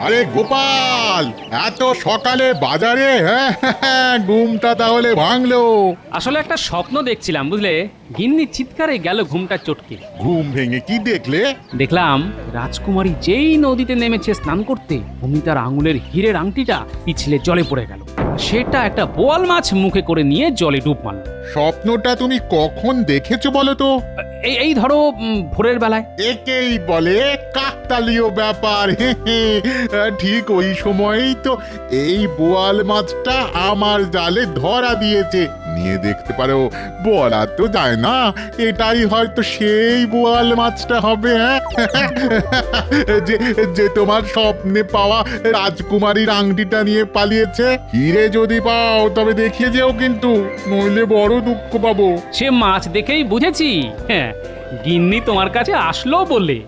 আরে গোপাল, এত সকালে বাজারে? হ্যাঁ, ঘুমটা তাহলে ভাঙলো। আসলে একটা স্বপ্ন দেখছিলাম বুঝলে, গিন্নি চিৎকারে গেল ঘুমটা চটকে। ঘুম ভেঙে কি দেখলে? দেখলাম রাজকুমারী যেই নদীতে নেমেছে স্নান করতে, অমনি তার আঙুলের হীরের আংটিটা পিছলে জলে পড়ে গেল। সেটা একটা বোয়াল মাছ মুখে করে নিয়ে জলে ডুব মারল। স্বপ্নটা তুমি কখন দেখেছো বলো তো? এই ধরো ভোরের বেলায়। একেই বলে কাকতালীয় ব্যাপার। ঠিক ওই সময়ই তো এই বোয়াল মাছটা আমার জালে ধরা দিয়েছে। নিয়ে দেখতে পারো, বলা তো যায় না, এটাই হয়তো সেই বোয়াল মাছটা হবে। হ্যাঁ, যে যে তোমার স্বপ্নে পাওয়া রাজকুমারীর আংটিটা নিয়ে পালিয়েছে। হিরে যদি পাও তবে দেখিয়ে যেও কিন্তু, নইলে বড় দুঃখ পাবো। সে মাছ দেখেই বুঝেছি। হ্যাঁ, গিন্নি তোমার কাছে আসলো বলে।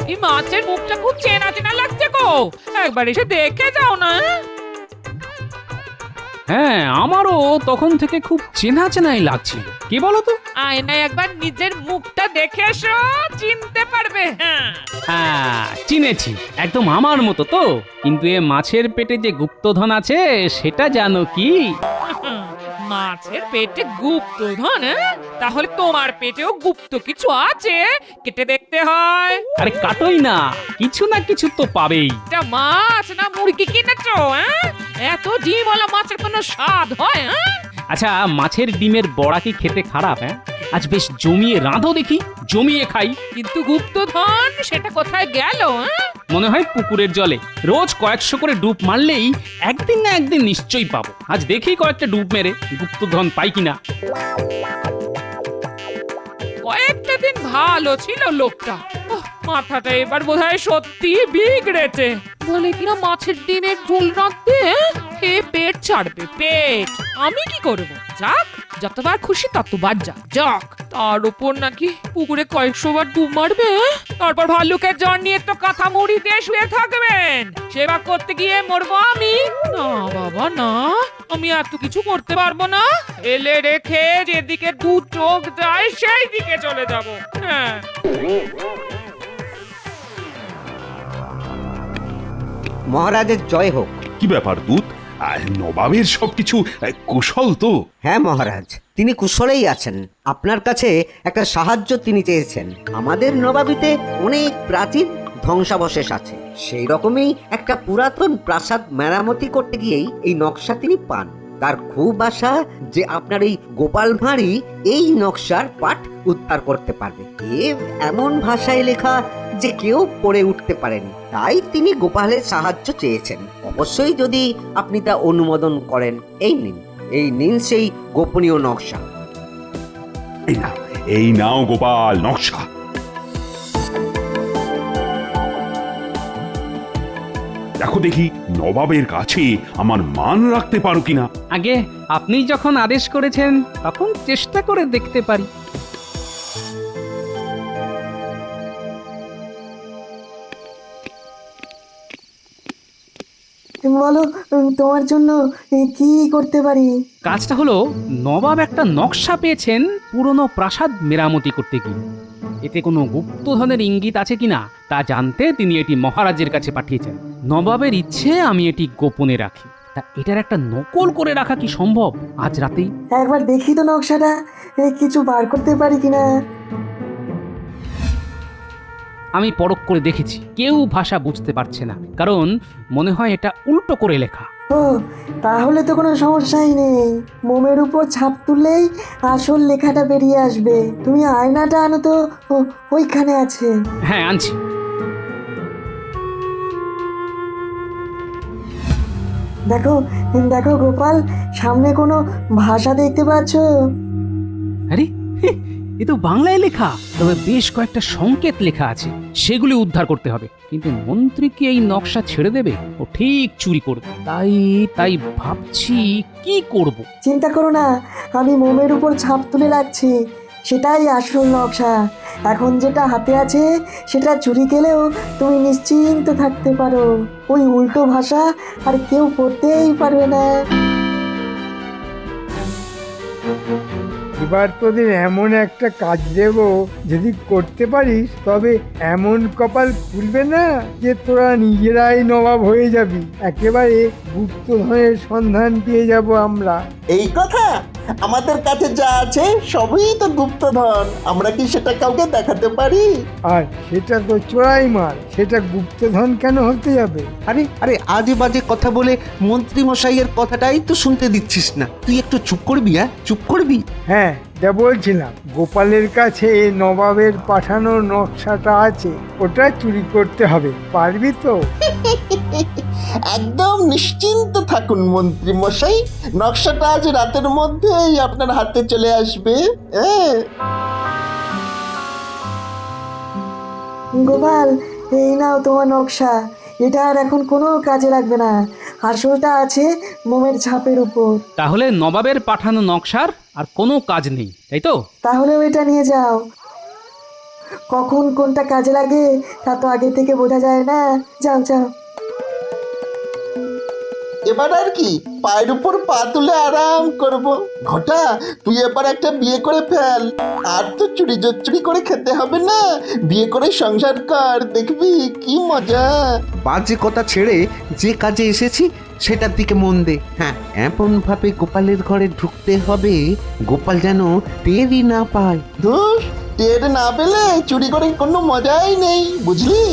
এই মাছের মুখটা খুব চেনা চেনা লাগছে গো, একবার এসে দেখে যাও না। হ্যাঁ, আমারও তখন থেকে খুব চেনা চেনাই লাগছিল। কি বলো তো? আয়নায় একবার নিজের মুখটা দেখে এসো, চিনতে পারবে। হ্যাঁ, চিনেছি, একদম আমার মতো তো। কিন্তু এ মাছের পেটে যে গুপ্তধন আছে সেটা জানো কি? মাছের পেটে গুপ্তধন? তাহলে তোমার পেটেও গুপ্ত কিছু আছে, কেটে দেখতে হয়। আরে কাটোই না, কিছু না কিছু তো পাবেই। এটা মাছ না মুরগি কিনেছো? এত ডিমওয়ালা মাছের কোনো স্বাদ হয়? আচ্ছা, মাছের ডিমের বড়া কি খেতে খারাপ? হ্যাঁ, আজ বেশ জমিয়ে রাঁধো দেখি, জমিয়ে খাই। কিন্তু গুপ্তধন সেটা কোথায় গেল? মনে হয় পুকুরের জলে রোজ কয়েকশো করে ডুব মারলেই একদিন না একদিন নিশ্চয়ই পাবো। আজ দেখি কয়েকটা ডুব মেরে গুপ্তধন পাই কিনা। কয়েকটা দিন ভালো ছিল লোকটা, মাথাটা এবার বোধহয় সত্যি বিগড়েছে। বলে কিনা মাছের ডিমের ঝোল রাখতে খেয়ে পেট ছাড়বে, পেট। আমি কি করব? যাক, যতবার খুশি ততবার যাক। তার উপর নাকি পুকুরে কয়েকশো বার ডুব মারবে, তারপর ভাল্লুকের জ্বর নিয়ে তো কাঁথা মুড়ি দিয়ে শুয়ে থাকবেন। সেবা করতে গিয়ে মরবো আমি? না বাবা না, আমি এত কিছু করতে পারবো না। এলে রেখে যেদিকে দু চোখ যায় সেই দিকে চলে যাব। হ্যাঁ, মহারাজের জয় হোক। কি ব্যাপার দূত? নবাবের সবকিছু কুশল তো? হ্যাঁ মহারাজ, তিনি কুশলেই আছেন। আপনার কাছে একটা সাহায্য তিনি চেয়েছেন। আমাদের নবাবিতে অনেক প্রাচীন ধ্বংসাবশেষ আছে, সেই রকমই একটা পুরাতন প্রাসাদ মেরামতি করতে গিয়েই এই নকশা তিনি পান। তার খুব আশা যে আপনার এই গোপাল ভাঁড়ই এই নকশার পাঠ উদ্ধার করতে পারবে। এমন ভাষায় লেখা যে কেউ পড়ে উঠতে পারেনি, তাই তিনি গোপালের সাহায্য চেয়েছেন। অবশ্যই যদি আপনি তা অনুমোদন করেন। এই নিন সেই গোপনীয় নকশা। এই নাও গোপাল নকশা। দেখো দেখি নবাবের কাছে আমার মান রাখতে পারো কিনা। আগে আপনি যখন আদেশ করেছেন তখন চেষ্টা করে দেখতে পারি। বলো, তোমার জন্য কি করতে পারি? কাজটা হলো, নবাব একটা নকশা পেয়েছেন পুরনো প্রাসাদ মেরামতি করতে গিয়ে। এতে কোনো গুপ্তধনের ইঙ্গিত আছে কিনা তা জানতে তিনি এটি মহারাজের কাছে পাঠিয়েছেন। নবাবের ইচ্ছে আমি এটি গোপনে রাখি। তা এটার একটা নকল করে রাখা কি সম্ভব আজ রাতেই? একবার দেখি তো নকশাটা, কিছু বার করতে পারি কিনা। আমি পরখ করে দেখেছি, কেউ ভাষা বুঝতে পারছে না, কারণ মনে হয় এটা উল্টো করে লেখা। ও, তাহলে তো কোনো সমস্যাই নেই। মোমের উপর ছাপ তুললেই আসল লেখাটা বেরিয়ে আসবে। তুমি আয়নাটা আনো তো, ওইখানে আছে। হ্যাঁ, আনছি। দেখো দেখো গোপাল, সামনে কোনো ভাষা দেখতে পাচ্ছ? আরে, এ তো বাংলায় লেখা, তবে বেশ কয়েকটা সংকেত লেখা আছে, সেগুলি উদ্ধার করতে হবে। কিন্তু মন্ত্রী কি এই নকশা ছেড়ে দেবে? ও ঠিক চুরি করবে। তাই ভাবছি কি করব। চিন্তা করো না, আমি মোমের উপর ছাপ তুলে রাখছি। সেটাই আসল নকশা। এখন যেটা হাতে আছে সেটা চুরি গেলেও তুমি নিশ্চিন্ত থাকতে পারো, ওই উল্টো ভাষা আর কেউ পড়তেই পারবে না। এবার তোদের এমন একটা কাজ দেব, যদি করতে পারিস তবে এমন কপাল খুলবে না যে তোরা নিজেরাই নবাব হয়ে যাবি। একেবারে গুপ্তধনের সন্ধান পেয়ে যাব আমরা। এই কথা, আমাদের কাছে যা আছে সবই তো গুপ্তধন, আমরা কি সেটা কাউকে দেখাতে পারি? আর সেটা তো চোরাই মাল, সেটা গুপ্তধন কেন হতে যাবে? আরে আরে আজে বাজে কথা বলে মন্ত্রী মশাইয়ের কথাটাই তো শুনতে দিচ্ছিস না। তুই একটু চুপ করবি, চুপ করবি। হ্যাঁ, যা বলছিলাম, গোপালের কাছে নবাবের পাঠানো নকশাটা আছে, ওটা চুরি করতে হবে। পারবি তো? একদম নিশ্চিন্ত থাকুন মন্ত্রী মশাই, নকশাটা আজ রাতের মধ্যেই আপনার হাতে চলে আসবে। হ্যাঁ, গোপাল, এই নাও তোমার নকশা। এটা আর এখন কোনো কাজে লাগবে না, আসলটা আছে মোমের ছাপের উপর। তাহলে নবাবের পাঠানো নকশার আর কোনো কাজ নেই, তাই তো? তাহলে এটা নিয়ে যাও। কখন কোনটা কাজে লাগে তা তো আগে থেকে বোঝা যায় না। যাও যাও। এবার আর কি, পায়ের উপর পা তুলে আরাম করব। ঘটা, তুই এবার একটা বিয়ে করে ফেল, আর তো চুরি জচ্চুরি করে খেতে হবে না। বিয়ে করে সংসার কর, দেখবি কি মজা। বাজে কথা ছেড়ে যে কাজে এসেছি সেটার দিকে মন দে। হ্যাঁ, এমন ভাবে গোপালের ঘরে ঢুকতে হবে গোপাল যেন টেরই না পায়। ধুস, টের না পেলে চুরি করে কোনো মজাই নেই, বুঝলি?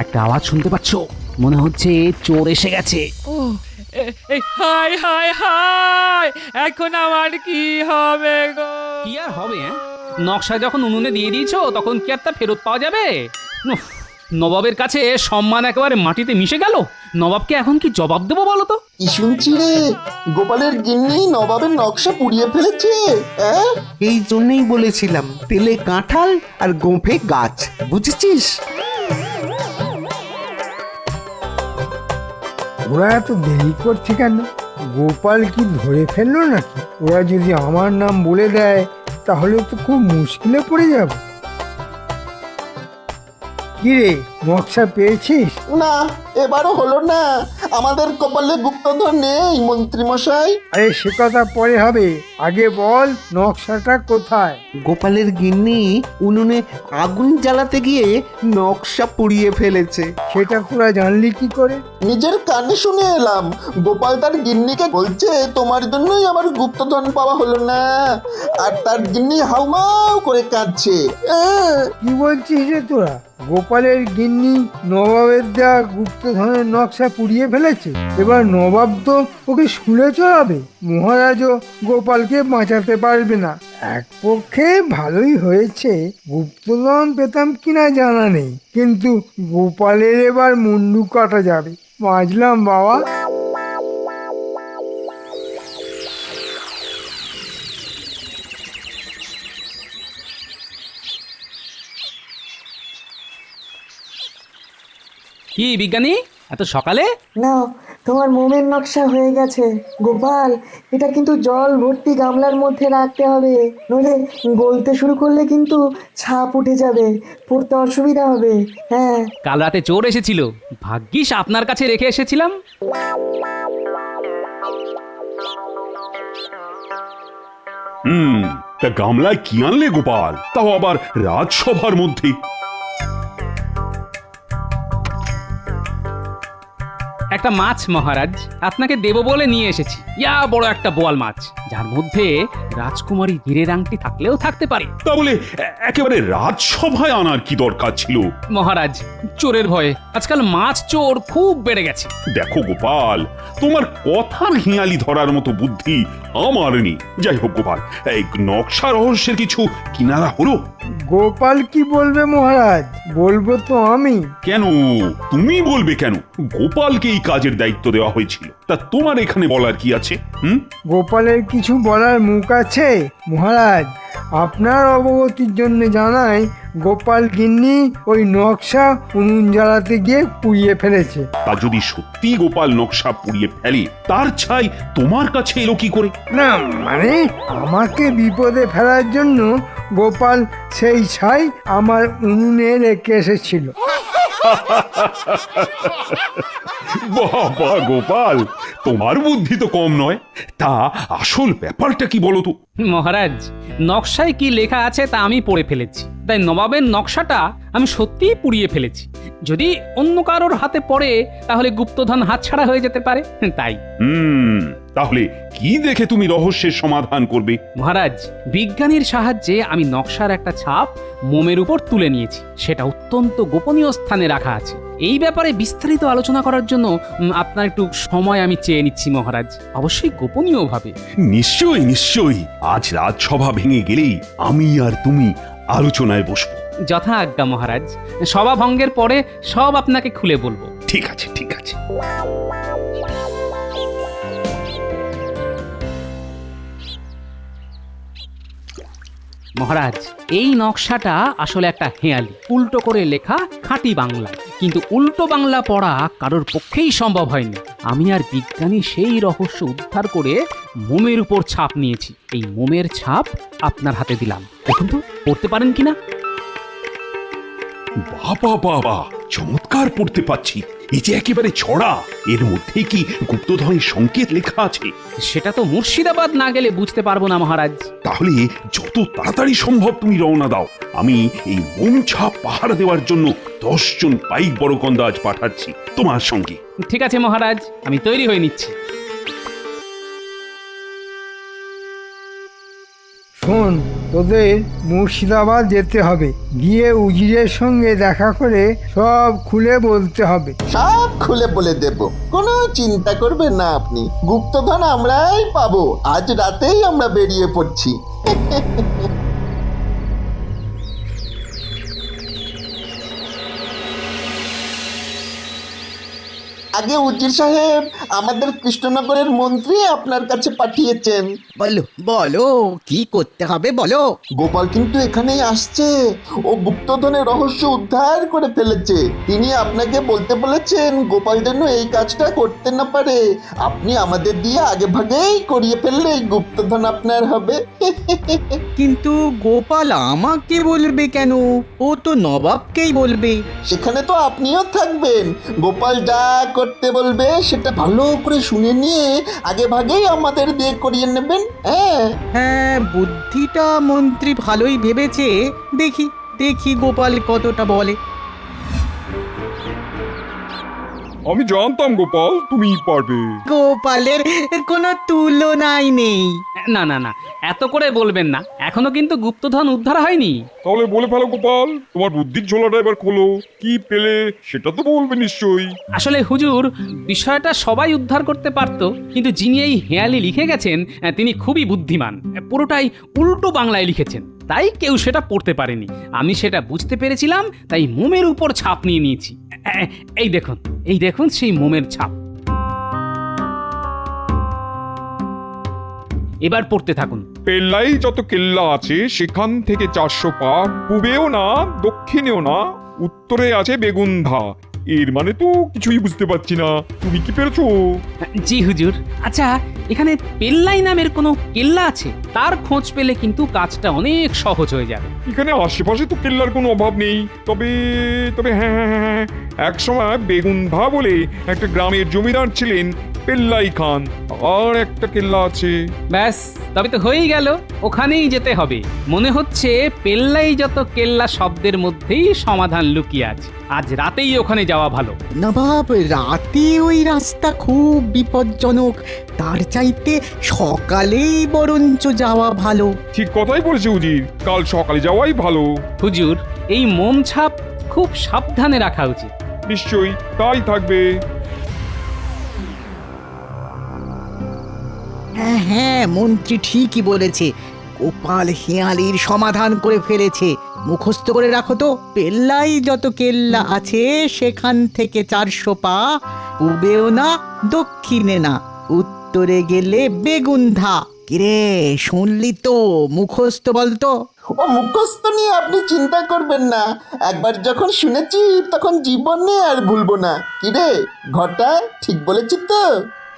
একটা আওয়াজ শুনতে পাচ্ছ? মনে হচ্ছে চোর এসে গেছে। ও এই হাই হাই হাই, এখন আমার কি হবে গো? কি আর হবে? নকশা যখন উনুনে দিয়ে দিয়েছো তখন কি আর তা ফেরত পাওয়া যাবে? উফ, নবাবের কাছে সম্মান একেবারে মাটিতে মিশে গেল। নবাবকে এখন কি জবাব দেবো বলো তো? কি শুনছি রে, গোপালের গিন্নি নবাবের নকশা পুড়িয়ে ফেলেছে? হ্যাঁ, এই জন্যই বলেছিলাম তেলে কাঁঠাল আর গোঁফে গাছ, বুঝেছিস? ওরা এত দেরি করছে কেন? গোপাল কি ধরে ফেললো নাকি? ওরা যদি আমার নাম বলে দেয় তাহলে তো খুব মুশকিলে পড়ে যাব। কি রে, নকশা পেয়েছিস? না, এবারও হলো না। আমাদের কপালে গুপ্তধন নেই মন্ত্রী মশাই। আরে সে কথা পরে হবে, আগে বল নকশাটা কোথায়? গোপালের গিন্নি উনুনে আগুন জ্বালাতে গিয়ে নকশা পুড়িয়ে ফেলেছে। সেটা তোরা জানলি কি করে? নিজের কানে শুনে এলাম, গোপাল তার গিন্নিকে বলছে তোমার জন্যই আমার গুপ্তধন পাওয়া হলো না। আর তার গিন্নি হাউমাউ করে কাঁদছে। কি বলছিস রে তোরা? গোপালের গিন্নি নবাবের দেওয়া গুপ্তধনের নকশা পুড়িয়ে ফেলেছে। এবার নবাব তো ওকে শুলে চড়াবে। মহারাজও গোপালকে বাঁচাতে পারবে না। এক পক্ষে ভালোই হয়েছে, গুপ্তধন পেতাম কিনা জানা নেই, কিন্তু গোপালের এবার মুন্ডু কাটা যাবে। বাঁচলাম বাবা। কি বিজ্ঞানী, এত সকালে? নাও, তোমার মোমের নকশা হয়ে গেছে। গোপাল, এটা কিন্তু জল ভর্তি গামলার মধ্যে রাখতে হবে, নইলে গলতে শুরু করলে কিন্তু ছাপ উঠে যাবে, পড়তে অসুবিধা হবে। হ্যাঁ, কাল রাতে চোর এসেছিল, ভাগ্যিস আপনার কাছে রেখে এসেছিলাম। তা গামলায় কি আনলে গোপাল, তাও আবার রাজসভার মধ্যে? একটা মাছ মহারাজ, আপনাকে দেব বলে নিয়ে এসেছি। ইয়া বড় একটা বোয়াল মাছ, যার মধ্যে রাজকুমারী হীরের আংটি থাকলেও থাকতে পারে। তা বলে একেবারে রাজসভায় আনার কি দরকার ছিল? মহারাজ, চোরের ভয়ে আজকাল মাছ চোর খুব বেড়ে গেছে। দেখো গোপাল, তোমার কথার হিয়ালি ধরার মতো বুদ্ধি আমার নেই। যাই হোক গোপাল, এই নকশা রহস্যের কিছু কিনারা হলো? গোপাল কি বলবে মহারাজ? বলবো তো আমি। কেন তুমি বলবে কেন? গোপালকে এই কাজের দায়িত্ব দেওয়া হয়েছিল, তা তোমার এখানে বলার কি আছে? হুম? গোপালের কিছু বলার মুখ আছে মহারাজ? আপনার অবগতির জন্য জানাই, গোপাল গিন্নি ওই নকশা উনুন জ্বালাতে গিয়ে পুড়িয়ে ফেলেছে। তা যদি সত্যি গোপাল নকশা পুড়িয়ে ফেলে, তার ছাই তোমার কাছে এলো কি করে? না মানে, আমাকে বিপদে ফেলার জন্য গোপাল সেই ছাই আমার উনুনে রেখে এসেছিল। বাবা গোপাল, তোমার বুদ্ধি তো কম নয়। তা আসল ব্যাপারটা কি বলো তো? মহারাজ, নকশায় কি লেখা আছে তা আমি পড়ে ফেলেছি, তাই নবাবের নকশাটা আমি সত্যিই পুড়িয়ে ফেলেছি। যদি অন্য কারোর হাতে পড়ে তাহলে গুপ্তধন হাতছাড়া হয়ে যেতে পারে, তাই। তাহলে কি দেখে তুমি রহস্যের সমাধান করবে? মহারাজ, বিজ্ঞানীর সাহায্যে আমি নকশার একটা ছাপ মোমের উপর তুলে নিয়েছি। সেটা অত্যন্ত গোপনীয় স্থানে রাখা আছে। এই ব্যাপারে বিস্তারিত আলোচনা করার জন্য আপনার একটু সময় আমি চেয়ে নিচ্ছি মহারাজ, অবশ্যই গোপনীয়ভাবে। নিশ্চয়ই নিশ্চয়ই, আজ রাজসভা ভেঙে গেলেই আমি আর তুমি আলোচনায় বসবো। যথা আজ্ঞা মহারাজ, সভা ভঙ্গের পরে সব আপনাকে খুলে বলবো। ঠিক আছে, ঠিক আছে। মহারাজ, এই নকশাটা আসলে একটা হেঁয়ালি, উল্টো করে লেখা খাঁটি বাংলা, কিন্তু উল্টো বাংলা পড়া কারোর পক্ষেই সম্ভব হয়নি। আমি আর বিজ্ঞানী সেই রহস্য উদ্ধার করে মোমের উপর ছাপ নিয়েছি। এই মোমের ছাপ আপনার হাতে দিলাম, দেখুন তো পড়তে পারেন কিনা। বাবা বাবা, চমৎকার পড়তে পাচ্ছি। এই যে একেবারে ছড়া, এর মধ্যে কি গুপ্তধনের সংকেত লেখা আছে? সেটা তো মুর্শিদাবাদ না গেলে বুঝতে পারবো না মহারাজ। তাহলে যত তাড়াতাড়ি সম্ভব তুমি রওনা দাও। আমি এই মোম ছাপ পাহারা দেওয়ার জন্য 10 জন পাইক বড়কন্দাজ পাঠাচ্ছি তোমার সঙ্গে। ঠিক আছে মহারাজ, আমি তৈরি হয়ে নিচ্ছি। শোন, তোদের মুর্শিদাবাদ যেতে হবে, গিয়ে উজিরের সঙ্গে দেখা করে সব খুলে বলতে হবে। সব খুলে বলে দেব, কোনো চিন্তা করবেন না আপনি। গুপ্তধন আমরাই পাবো। আজ রাতেই আমরা বেরিয়ে পড়ছি। আগে উজির সাহেব, আমাদের কৃষ্ণনগরের মন্ত্রী আপনার কাছে পাঠিয়েছেন। বলো বলো, কি করতে হবে বলো। গোপাল কিন্তু এখানেই আসছে। ও গুপ্তধনের রহস্য উদ্ধার করে ফেলেছে। তিনি আপনাকে বলতে বলেছেন গোপাল যেন এই কাজটা করতে না পারে। আপনি আমাদের দিয়ে আগে ভাগেই করিয়ে ফেললে এই গুপ্তধন আপনার হবে। কিন্তু গোপাল আমাকে বলবে কেন? ও তো নবাবকেই বলবে। সেখানে তো আপনিও থাকবেন। গোপাল যা করতে বলবে সেটা ভালো করে শুনে নিয়ে আগে ভাগেই আমাদের দিয়ে করিয়ে নেবেন। হ্যাঁ হ্যাঁ, বুদ্ধিটা মন্ত্রী ভালোই ভেবেছে। দেখি দেখি গোপাল কতটা বলে। আমি জানতাম গোপাল তুমি পারবে। গোপালের কোনো তুলনাই নেই। না না না, এত করে বলবেন না, এখনো কিন্তু গুপ্তধন উদ্ধার হয়নি। তাহলে বলে ফেলো গোপাল, তোমার বুদ্ধির ঝোলাটা এবার খোলো। কি পেলে সেটা তো বলবে নিশ্চয়ই। আসলে হুজুর, বিষয়টা সবাই উদ্ধার করতে পারতো, কিন্তু যিনি এই হেয়ালি লিখে গেছেন তিনি খুবই বুদ্ধিমান। পুরোটাই উল্টো বাংলায় লিখেছেন, তাই কেউ সেটা পড়তে পারেনি। আমি সেটা বুঝতে পেরেছিলাম, তাই মোমের উপর ছাপ নিয়ে নিয়েছি। এই দেখুন, এই দেখুন সেই মোমের ছাপ। এবার পড়তে থাকুন। পেল্লাই যত কেল্লা আছে সেখান থেকে 400 পা, পূবেও না দক্ষিণেও না, উত্তরে আছে বেগুনধা। এর মানে তো কিছুই বুঝতে পারছি না, তুমি কি পেরেছো? জি হুজুর। আচ্ছা, এখানে পেল্লাই নামের কোনো কেল্লা আছে? তার খোঁজ পেলে কিন্তু কাজটা অনেক সহজ হয়ে যাবে। এখানে আশেপাশে তো কেল্লার কোনো অভাব নেই। তবে তবে হ্যাঁ হ্যাঁ হ্যাঁ, এক সময় বেগুনধা বলে একটা গ্রামের জমিদার ছিলেন পেল্লাই খান। আর একটা কেল্লা আছে। ব্যাস, তবে তো হয়েই গেল, ওখানেই যেতে হবে। মনে হচ্ছে পেল্লাই যত কেল্লা শব্দের মধ্যেই সমাধান লুকিয়ে আছে। আজ রাতেই ওখানে যাওয়া ভালো। নবাব, রাতে ওই রাস্তা খুব বিপজ্জনক। তার চাইতে সকালেই বরঞ্চ যাওয়া ভালো। ঠিক কথাই বলেছে উজির, কাল সকালে যাওয়াই ভালো। হুজুর, এই মোম ছাপ খুব সাবধানে রাখা উচিত। নিশ্চয়ই তাই থাকবে। হ্যাঁ হ্যাঁ, মন্ত্রী ঠিকই বলেছে। গোপাল হেঁয়ালির সমাধান করে ফেলেছে। মুখস্থ করে রাখো তো, পেল্লাই যত কেল্লা আছে সেখান থেকে 400 পা, পূবেও না দক্ষিণে না, উত্তরে গেলে বেগুন্ধা। কিরে শুনলি তো? মুখস্থ বলতো। ও মুখস্থ নিয়ে আপনি চিন্তা করবেন না, একবার যখন শুনেছি তখন জীবনে আর ভুলবো না। কিরে ঘটা, ঠিক বলেছি তো?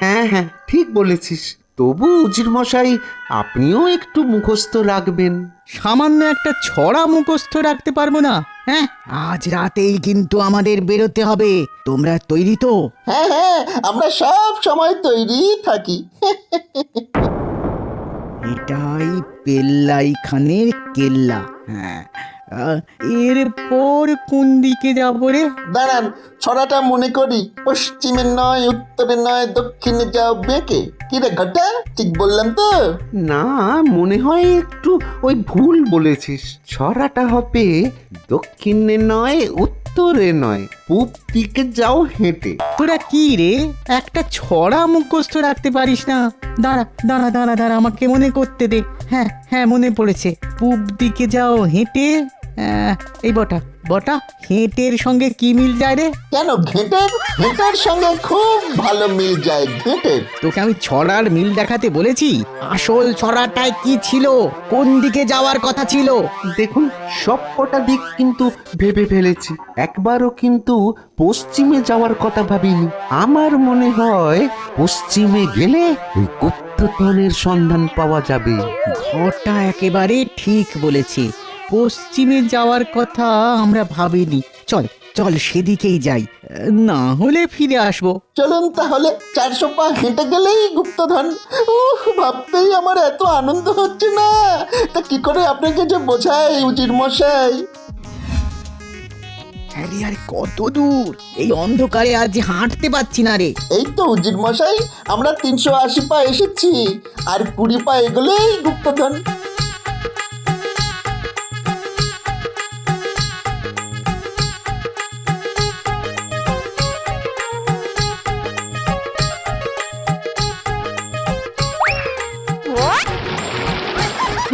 হ্যাঁ হ্যাঁ ঠিক বলেছিস। তবু উজির মশাই আপনিও একটু মুখস্থ রাখবেন। সামান্য একটা ছড়া মুখস্থ রাখতে পারবো না? হ্যাঁ, আজ রাতেই কিন্তু আমাদের বেরোতে হবে। তোমরা তৈরি তো? হ্যাঁ হ্যাঁ, আমরা সব সময় তৈরি থাকি। এটাই পেল্লাই খানের কেল্লা। হ্যাঁ, এরপর কোন দিকে যাবো রে? দাঁড়ান, ছড়াটা মনে করি। পশ্চিমে নয়, উত্তরে নয়, দক্ষিণে যাও বেঁকে। কিরে ঘটা, ঠিক বললাম তো? না, মনে হয় একটু ওই ভুল বলেছিস। ছড়াটা হবে দক্ষিণে নয়, উত্তরে নয়, পূব দিকে যাও হেঁটে। তোরা কি রে, একটা ছড়া মুখস্থ রাখতে পারিস না? দাঁড়া দাঁড়া দাঁড়া দাঁড়া, আমাকে মনে করতে দে। হ্যাঁ হ্যাঁ, মনে পড়েছে। পূব দিকে যাও হেঁটে। এই বটা বটা, হেঁটের সঙ্গে কি মিল যায় রে? কেন ঘেঁটের? ঘেঁটের সঙ্গে খুব ভালো মিল যায় ঘেঁটের। তোকে আমি ছড়ার মিল দেখাতে বলেছি? আসল ছড়াটায় কি ছিল? কোন দিকে যাওয়ার কথা ছিল? দেখুন, সব কটা দিক কিন্তু ভেবে ফেলেছি, একবারও কিন্তু পশ্চিমে যাওয়ার কথা ভাবিনি। আমার মনে হয় পশ্চিমে গেলে ওই গুপ্তধনের সন্ধান পাওয়া যাবে। ঘরটা একেবারে ঠিক বলেছে, পশ্চিমে যাওয়ার কথা আমরা ভাবিনি। চল চল সেদিকেই যাই, না হলে ফিরে আসবো। চলুন তাহলে, 400 পা হেঁটে গেলেই গুপ্তধন। ভাবতেই আমার এত আনন্দ হচ্ছে না, তা কি করে আপনাকে যে বোঝাই উজির মশাই। আরে আরে, কত দূর! এই অন্ধকারে আজ হাঁটতে পারছি না রে। এই তো উজির মশাই, আমরা 380 পা এসেছি, আর 20 পা এগোলেই গুপ্তধন।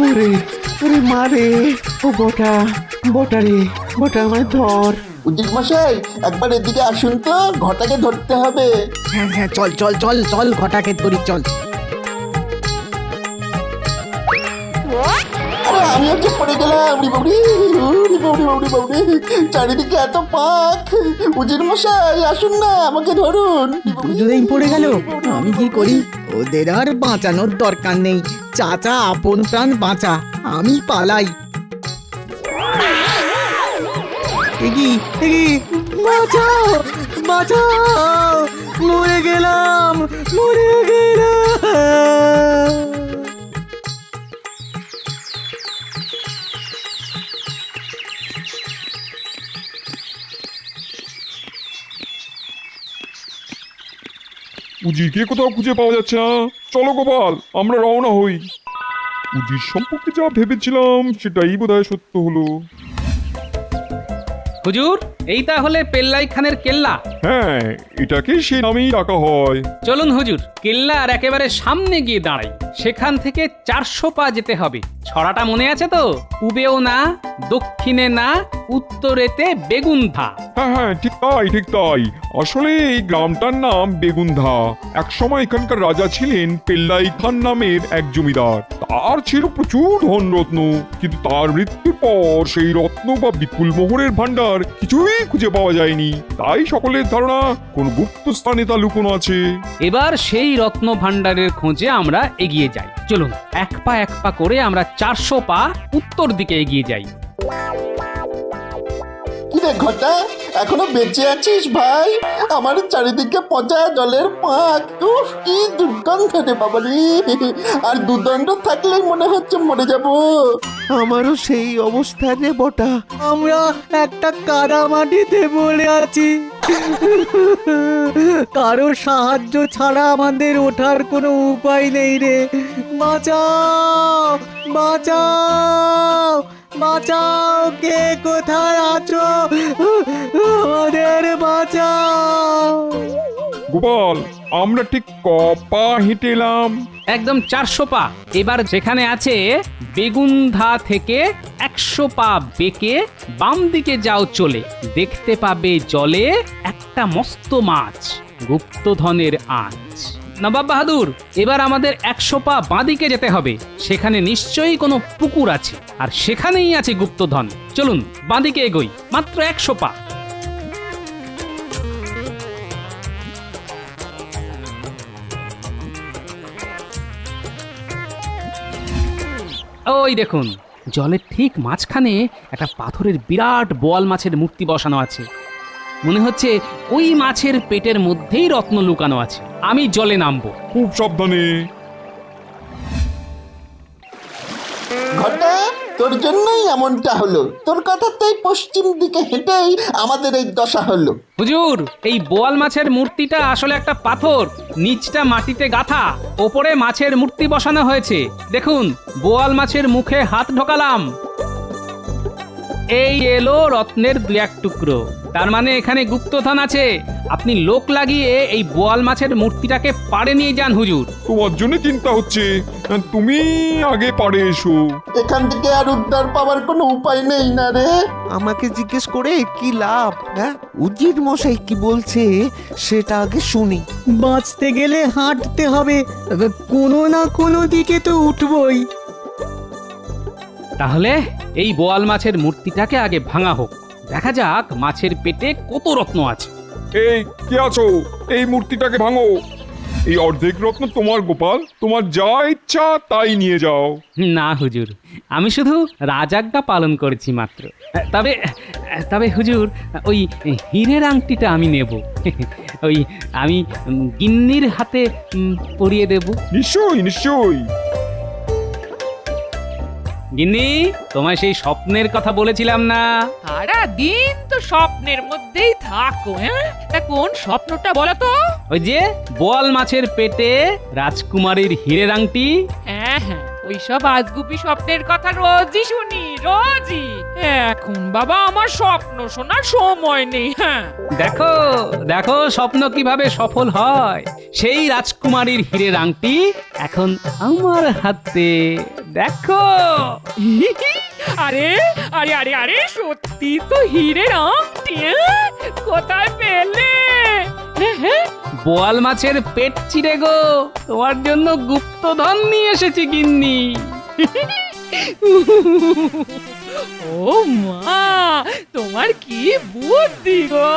ওরে ওরে মারে, ও বটা বটা রে, বটা আমায় ধর। উজির মশাই, একবার এদিকে আসুন তো, ঘটাকে ধরতে হবে। হ্যাঁ হ্যাঁ, চল চল চল চল, ঘটাকে ধরি চল। আরে আমিও যে পড়ে গেলাম। চারিদিকে এত পাক। উজির মশাই আসুন না, আমাকে ধরুন। দুজনেই পড়ে গেল। আমি কি করি? ওদের আর বাঁচানোর দরকার নেই। চাচা আপন প্রাণ বাঁচা, আমি পালাই। এগি এগি, বাঁচাও বাঁচাও, মরে গেলাম মরে গেলাম। উজিরকে কোথাও খুঁজে পাওয়া যাচ্ছে না। চলো গোপাল, আমরা রওনা হই। উজির সম্পর্কে যা ভেবেছিলাম সেটাই বোধহয় সত্য হলো। হুজুর, এই তাহলে পেল্লাই খানের কেল্লা। হ্যাঁ, এটাকে সে নামেই ডাকা হয়। চলুন হুজুর, কেল্লার একেবারে সামনে গিয়ে দাঁড়াই। সেখান থেকে 400 পা যেতে হবে। ছড়াটা মনে আছে তো? পূবেও না, দক্ষিণে না, উত্তরেতে বেগুন্ধা। হ্যাঁ হ্যাঁ, ঠিক তাই ঠিক তাই। আসলে এই গ্রামটার নাম বেগুন্ধা। একসময় এখানকার রাজা ছিলেন পেল্লাই খান নামের এক জমিদার। তার ছিল প্রচুর ধনরত্ন, কিন্তু তার মৃত্যুর পর সেই রত্ন বা বিপুল মোহরের ভান্ডার কিছুই খুঁজে পাওয়া যায়নি। তাই সকলের ধারণা কোন গুপ্ত স্থানে তা লুকোনো আছে। এবার সেই রত্ন ভাণ্ডারের খোঁজে আমরা এগিয়ে যাই। চলুন, এক পা করে আমরা 400 পা উত্তর দিকে এগিয়ে যাই। কিরে ঘটা, এখনো বেঁচে আছিস ভাই? আমার চারিদিকে পচা জলের পাক। কি দুর্গন্ধ রে বাবা রে! আর দুদণ্ড থাকলেই মনে হচ্ছে মরে যাব। আমারও সেই অবস্থা রে বটা। আমরা একটা কাদা মাটিতে পড়ে আছি, কারোর সাহায্য ছাড়া আমাদের ওঠার কোনো উপায় নেই রে। বাঁচাও বাঁচাও বাঁচাও, কে কোথায় আছো? আমাদের বাঁচাও। গোপাল, আমরা ঠিক কপা হেঁটে এলাম? একদম 400 পা। এবার যেখানে আছে বেগুন্ধা থেকে 100 পা বেঁকে বাম দিকে যাও চলে, দেখতে পাবে জলে একটা মস্ত মাছ। গুপ্তধনের আঁচ। নবাব বাহাদুর, এবার আমাদের 100 পা বাঁদিকে যেতে হবে। সেখানে নিশ্চয়ই কোনো পুকুর আছে, আর সেখানেই আছে গুপ্তধন। চলুন বাঁদিকে এগোই, মাত্র 100 পা। ওই দেখুন, জলের ঠিক মাঝখানে একটা পাথরের বিরাট বোয়াল মাছের মূর্তি বসানো আছে। মনে হচ্ছে ওই মাছের পেটের মধ্যেই রত্ন লুকানো আছে। আমি জলে নামবো। খুব সাবধানে। ঘটা, তোর জন্যই এমনটা হলো। তোর কথাতেই পশ্চিম দিকে হেঁটেই আমাদের এই দশা হলো। হুজুর, এই বোয়াল মাছের মূর্তিটা আসলে একটা পাথর, নিচটা মাটিতে গাঁথা, ওপরে মাছের মূর্তি বসানো হয়েছে। দেখুন, বোয়াল মাছের মুখে হাত ঢোকালাম, এই এলো রত্নের 2-1 টুকরো। তার মানে এখানে গুপ্তধন আছে। আপনি লোক লাগিয়ে এই বোয়াল মাছের মূর্তিটাকে পাড়ে নিয়ে যান হুজুর। তোমার জন্য চিন্তা হচ্ছে, তুমি আগে পারে এসো। এখান থেকে আর উদ্ধার পাওয়ার কোনো উপায় নেই না রে। আমাকে জিজ্ঞেস করে কি লাভ? হ্যাঁ, উজির মশাই কি বলছে সেটা আগে শুনি। বাঁচতে গেলে হাঁটতে হবে, কোনো না কোনো দিকে তো উঠবই। তাহলে এই বোয়াল মাছের মূর্তিটাকে আগে ভাঙা হোক, দেখা যাক মাছের পেটে কত রত্ন আছে। এই কে আছো? এই মূর্তিটাকে ভাঙো। এই অর্ধেক রত্ন তোমার গোপাল, তোমার যা ইচ্ছা তাই নিয়ে যাও। না হুজুর, আমি শুধু রাজাজ্ঞা পালন করেছি মাত্র। তবে তবে হুজুর, ওই হীরের আংটিটা আমি নেব। ওই আমি গিন্নির হাতে পরিয়ে দেব। নিশ্চয়ই নিশ্চয়ই। গিন্নি, তোমায় সেই স্বপ্নের কথা বলেছিলাম না? সারা দিন তো স্বপ্নের মধ্যেই থাকো, হ্যাঁ? তা কোন স্বপ্নটা বলো তো? ওই যে বোয়াল মাছের পেটে রাজকুমারীর হীরের আংটি। হ্যাঁ হ্যাঁ, ওইসব আজগুবি স্বপ্নের কথা রোজই শুনি, রোজই। এখন বাবা আমার স্বপ্ন শোনার সময় নেই। হ্যাঁ, দেখো দেখো স্বপ্ন কিভাবে সফল হয়। সেই রাজকুমারীর হীরের আংটি এখন আমার হাতে, দেখো। আরে আরে আরে আরে, সত্যি তো হীরের আংটি। হ্যাঁ? কোথায় পেলে? হ্যাঁ হ্যাঁ, বোয়াল মাছের পেট চিরে গো, তোমার জন্য গুপ্তধন নিয়ে এসেছি গিন্নি। ও মা, তোমার কি বুদ্ধি গো!